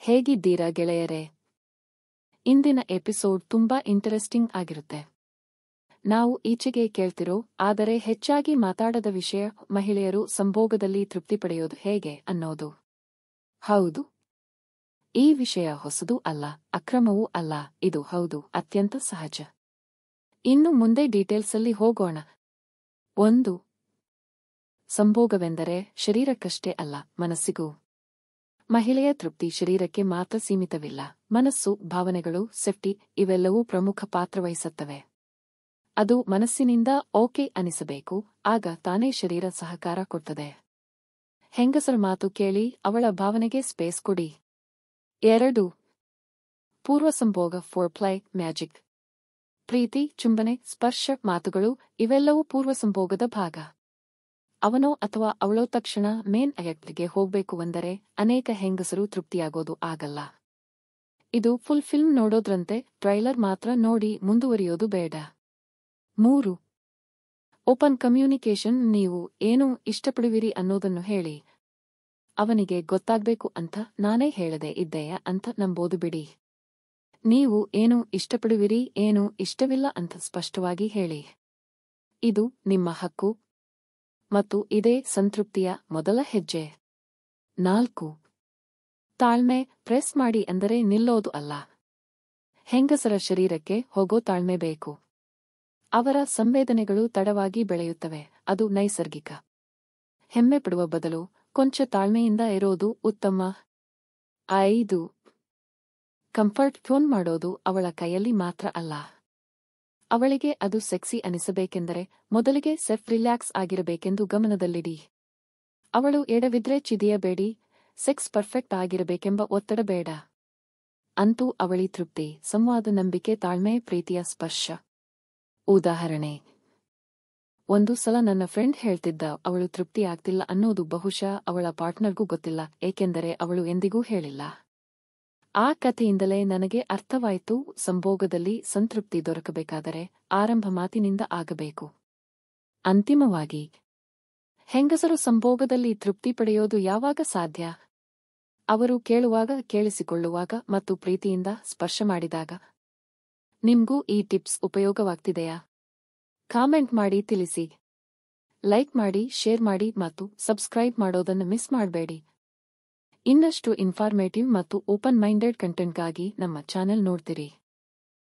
ಹೇಗಿದ್ದೀರಾ ಗೆಳೆಯರೇ? ಇಂದಿನ ಎಪಿಸೋಡ್ ತುಂಬಾ ಇಂಟರೆಸ್ಟಿಂಗ್ ಆಗಿರುತ್ತೆ. ನಾವು ಈಚೆಗೆ ಕೇಳ್ತಿರೋ ಆದರೆ ಹೆಚ್ಚಾಗಿ ಮಾತಾಡದ ವಿಷಯ ಮಹಿಳೆಯರು ಸಂಭೋಗದಲ್ಲಿ ತೃಪ್ತಿ ಪಡೆಯೋದು ಹೇಗೆ ಅನ್ನೋದು. ಹೌದು, ಈ ವಿಷಯ ಹೊಸದೂ ಅಲ್ಲ, ಅಕ್ರಮವೂ ಅಲ್ಲ, ಇದು ಹೌದು ಅತ್ಯಂತ ಸಹಜ. ಇನ್ನು ಮುಂದೆ ಡೀಟೇಲ್ಸಲ್ಲಿ ಹೋಗೋಣ. 1. ಸಂಭೋಗವೆಂದರೆ ಶರೀರಕ್ಕಷ್ಟೇ ಅಲ್ಲ, ಮನಸ್ಸಿಗೂ. ಮಹಿಳೆಯ ತೃಪ್ತಿ ಶರೀರಕ್ಕೆ ಮಾತ್ರ ಸೀಮಿತವಿಲ್ಲ. ಮನಸ್ಸು, ಭಾವನೆಗಳು, ಸೇಫ್ಟಿ ಇವೆಲ್ಲವೂ ಪ್ರಮುಖ ಪಾತ್ರವಹಿಸುತ್ತವೆ. ಅದು ಮನಸ್ಸಿನಿಂದ ಓಕೆ ಅನಿಸಬೇಕು, ಆಗ ತಾನೇ ಶರೀರ ಸಹಕಾರ ಕೊಡ್ತದೆ. ಹೆಂಗಸರ ಮಾತು ಕೇಳಿ, ಅವಳ ಭಾವನೆಗೆ ಸ್ಪೇಸ್ ಕೊಡಿ. 2. ಪೂರ್ವ ಸಂಭೋಗ ಫೋರ್ಪ್ಲೈ ಮ್ಯಾಜಿಕ್. ಪ್ರೀತಿ, ಚುಂಬನೆ, ಸ್ಪರ್ಶ, ಮಾತುಗಳು ಇವೆಲ್ಲವೂ ಪೂರ್ವ ಸಂಭೋಗದ ಭಾಗ. ಅವನೋ ಅಥವಾ ಅವಳೋ ತಕ್ಷಣ ಮೇನ್ ಆಕ್ಟ್ಗೆ ಹೋಗ್ಬೇಕು ಅಂದರೆ ಅನೇಕ ಹೆಂಗಸರು ತೃಪ್ತಿಯಾಗೋದು ಆಗಲ್ಲ. ಇದು ಫುಲ್ ಫಿಲ್ಮ್ ನೋಡೋದ್ರಂತೆ, ಟ್ರೈಲರ್ ಮಾತ್ರ ನೋಡಿ ಮುಂದುವರಿಯೋದು ಬೇಡ. 3. Open communication. ನೀವು ಏನು ಇಷ್ಟಪಡುವಿರಿ ಅನ್ನೋದನ್ನು ಹೇಳಿ. ಅವನಿಗೆ ಗೊತ್ತಾಗ್ಬೇಕು ಅಂತ ನಾನೇ ಹೇಳದೆ ಇದ್ದೆಯಾ ಅಂತ ನಂಬೋದು ಬಿಡಿ. ನೀವು ಏನು ಇಷ್ಟಪಡುವಿರಿ, ಏನು ಇಷ್ಟವಿಲ್ಲ ಅಂತ ಸ್ಪಷ್ಟವಾಗಿ ಹೇಳಿ. ಇದು ನಿಮ್ಮ ಹಕ್ಕು ಮತ್ತು ಇದೇ ಸಂತೃಪ್ತಿಯ ಮೊದಲ ಹೆಜ್ಜೆ. 4. ತಾಳ್ಮೆ. ಪ್ರೆಸ್ ಮಾಡಿ ಅಂದರೆ ನಿಲ್ಲೋದು ಅಲ್ಲ. ಹೆಂಗಸರ ಶರೀರಕ್ಕೆ ಹೋಗೋ ತಾಳ್ಮೆ ಬೇಕು. ಅವರ ಸಂವೇದನೆಗಳು ತಡವಾಗಿ ಬೆಳೆಯುತ್ತವೆ, ಅದು ನೈಸರ್ಗಿಕ. ಹೆಮ್ಮೆ ಪಡುವ ಬದಲು ಕೊಂಚ ತಾಳ್ಮೆಯಿಂದ ಇರೋದು ಉತ್ತಮ. 5. ಕಂಫರ್ಟ್ ಫೋನ್ ಮಾಡೋದು ಅವಳ ಕೈಯಲ್ಲಿ ಮಾತ್ರ ಅಲ್ಲ. ಅವಳಿಗೆ ಅದು ಸೆಕ್ಸಿ ಅನಿಸಬೇಕೆಂದರೆ ಮೊದಲಿಗೆ ಸೆಲ್ಫ್ ರಿಲ್ಯಾಕ್ಸ್ ಆಗಿರಬೇಕೆಂದು ಗಮನದಲ್ಲಿಡಿ. ಅವಳು ಎಡವಿದ್ರೆ ಚಿದಿಯಬೇಡಿ, ಸೆಕ್ಸ್ ಪರ್ಫೆಕ್ಟ್ ಆಗಿರಬೇಕೆಂಬ ಒತ್ತಡ ಬೇಡ. ಅಂತೂ ಅವಳಿ ತೃಪ್ತಿ, ಸಂವಾದ, ನಂಬಿಕೆ, ತಾಳ್ಮೆ, ಪ್ರೀತಿಯ ಸ್ಪರ್ಶ. ಉದಾಹರಣೆ: ಒಂದು ಸಲ ನನ್ನ ಫ್ರೆಂಡ್ ಹೇಳ್ತಿದ್ದ, ಅವಳು ತೃಪ್ತಿ ಆಗ್ತಿಲ್ಲ ಅನ್ನೋದು ಬಹುಶಃ ಅವಳ ಪಾರ್ಟ್ನರ್ಗೂ ಗೊತ್ತಿಲ್ಲ, ಏಕೆಂದರೆ ಅವಳು ಎಂದಿಗೂ ಹೇಳಿಲ್ಲ. ಆ ಕಥೆಯಿಂದಲೇ ನನಗೆ ಅರ್ಥವಾಯಿತು, ಸಂಭೋಗದಲ್ಲಿ ಸಂತೃಪ್ತಿ ದೊರಕಬೇಕಾದರೆ ಆರಂಭ ಮಾತಿನಿಂದ ಆಗಬೇಕು. ಅಂತಿಮವಾಗಿ, ಹೆಂಗಸರು ಸಂಭೋಗದಲ್ಲಿ ತೃಪ್ತಿ ಪಡೆಯೋದು ಯಾವಾಗ ಸಾಧ್ಯ? ಅವರು ಕೇಳುವಾಗ, ಕೇಳಿಸಿಕೊಳ್ಳುವಾಗ ಮತ್ತು ಪ್ರೀತಿಯಿಂದ ಸ್ಪರ್ಶ ಮಾಡಿದಾಗ. ನಿಮ್ಗೂ ಈ ಟಿಪ್ಸ್ ಉಪಯೋಗವಾಗ್ತಿದೆಯಾ? ಕಾಮೆಂಟ್ ಮಾಡಿ ತಿಳಿಸಿ. ಲೈಕ್ ಮಾಡಿ, ಶೇರ್ ಮಾಡಿ ಮತ್ತು ಸಬ್ಸ್ಕ್ರೈಬ್ ಮಾಡೋದನ್ನು ಮಿಸ್ ಮಾಡಬೇಡಿ. ಇನ್ನಷ್ಟು ಇನ್ಫಾರ್ಮೇಟಿವ್ ಮತ್ತು ಓಪನ್ ಮೈಂಡೆಡ್ ಕಂಟೆಂಟ್ಗಾಗಿ ನಮ್ಮ ಚಾನೆಲ್ ನೋಡ್ತಿರಿ.